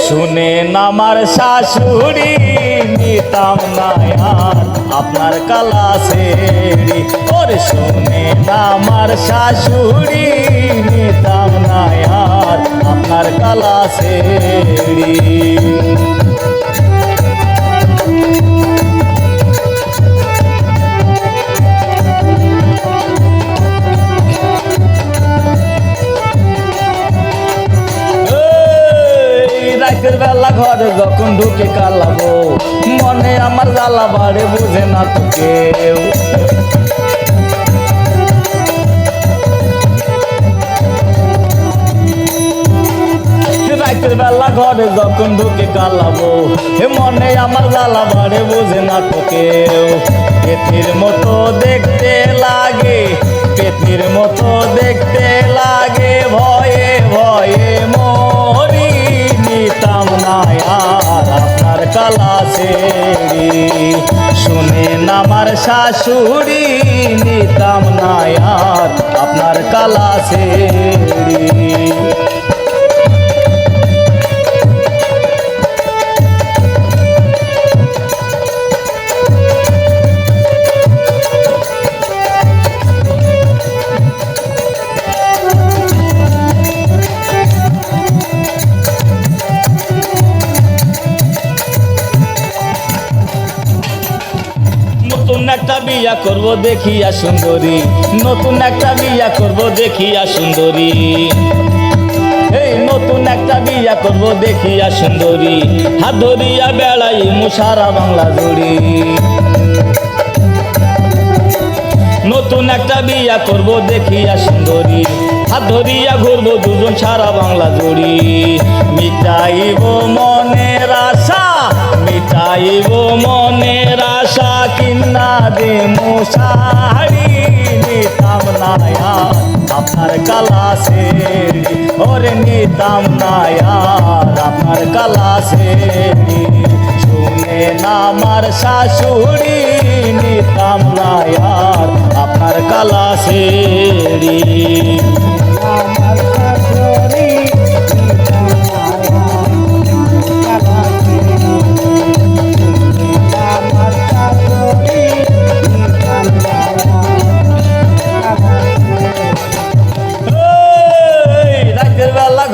শুনেন আমার শাশুড়ি নিতাম না আর আপনার কালা সেড়ি। ওরে শুনেন আমার শাশুড়ি নিতাম না আর আপনার কালা সেড়ি। রাতের বেলা ঘরে যখন ঢুকে কালাবো মনে আমার জ্বালা বাড়ে বুঝে না তো কেউ। রাতের বেলা ঘরে যখন ঢুকে কালাবো মনে আমার জ্বালা বাড়ে বুঝে না তো কেউ। পেতির মতো দেখতে লাগে, পেতির মতো দেখতে লাগে, ভয়ে ভয়ে মরি নিতাম না আর আপনার কালা সেড়ি। শুনেন আমার শাশুড়ি নিতাম না আর আপনার কালা সেড়ি। নতুন একটা বিয়া করবো দেখিয়া সুন্দরী, নতুন একটা বিয়া করবো দেখিয়া সুন্দরী। এই নতুন একটা বিয়া করবো দেখিয়া সুন্দরী, হাত ধরিয়া বেড়াই সারা বাংলা জুড়ি। নতুন একটা বিয়া করবো দেখিয়া সুন্দরী, হাত ধরিয়া ঘুরবো দুজন সারা বাংলা জুড়ি। মিটাইব মনের আশা, মিটাইব মনের আশা, কিন্না দেমু শাড়ি নিতাম না আর আপনার কালা সেড়ি। ওরে নিতাম না আর আপনার কালা সেড়ি। শুনেন আমার শাশুড়ি নিতাম না আর আপনার কালা সেড়ি। আমার শাশুড়ি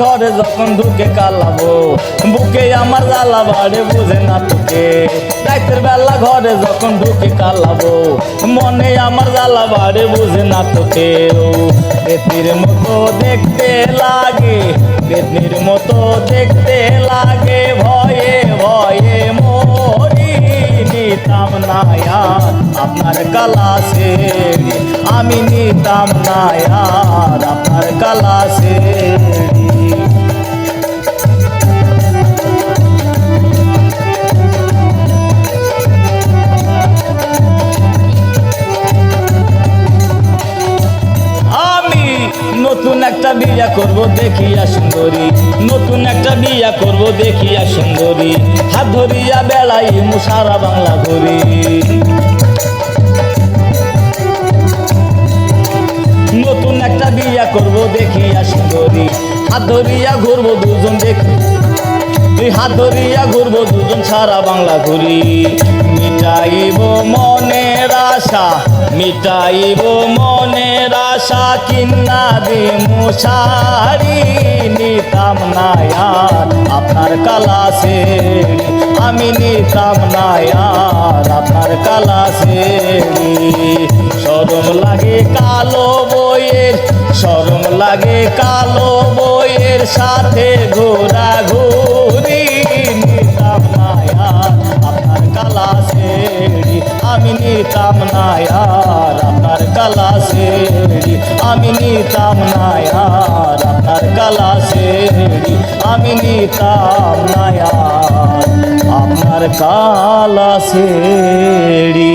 ঘরে যখন ঢুকে কালাবো বুকে আমার জ্বালা বাড়ে বুঝে না তোকে। রাতের বেলা ঘরে যখন ঢুকে কালাবো মনে আমার জ্বালা বাড়ে বুঝে না তোকে। পেতির মতো দেখতে লাগে, পেতির মতো দেখতে লাগে, ভয়ে ভয়ে মরি নিতাম না আর আপনার কালা সেড়ি। আমি নিতাম না আর আপনার কালা সেড়ি। নতুন একটা বিয়া করবো দেখিয়া সুন্দরী, নতুন একটা বিয়া করবো দেখিয়া সুন্দরী, হাত ধরিয়া বেড়াই সারা বাংলা ঘুরি। নতুন একটা বিয়া করবো দেখিয়া সুন্দরী, হাত ধরিয়া ঘুরবো দুজন দেখি, হাত ধরিয়া ঘুরবো দুজন সারা বাংলা ঘুরি। মিটাইব মনের আশা, মিটাইব মনের আশা, কিন্না দিমু শাড়ি নিতাম না আর আপনার কালা সেড়ি। আমি নিতাম না আর আপনার কালা সেড়ি। শরম লাগে কালো বইয়ের, শরম লাগে কালো বইয়ের সাথে ঘোরা ঘুরি নিতাম না আর আপনার কালা সেড়ি। আমি নিতাম না আর আপনার কালা সেড়ি। আমি নিতাম না আর আপনার কালা সেড়ি। আমি নিতাম না আর আপনার কালা সেড়ি।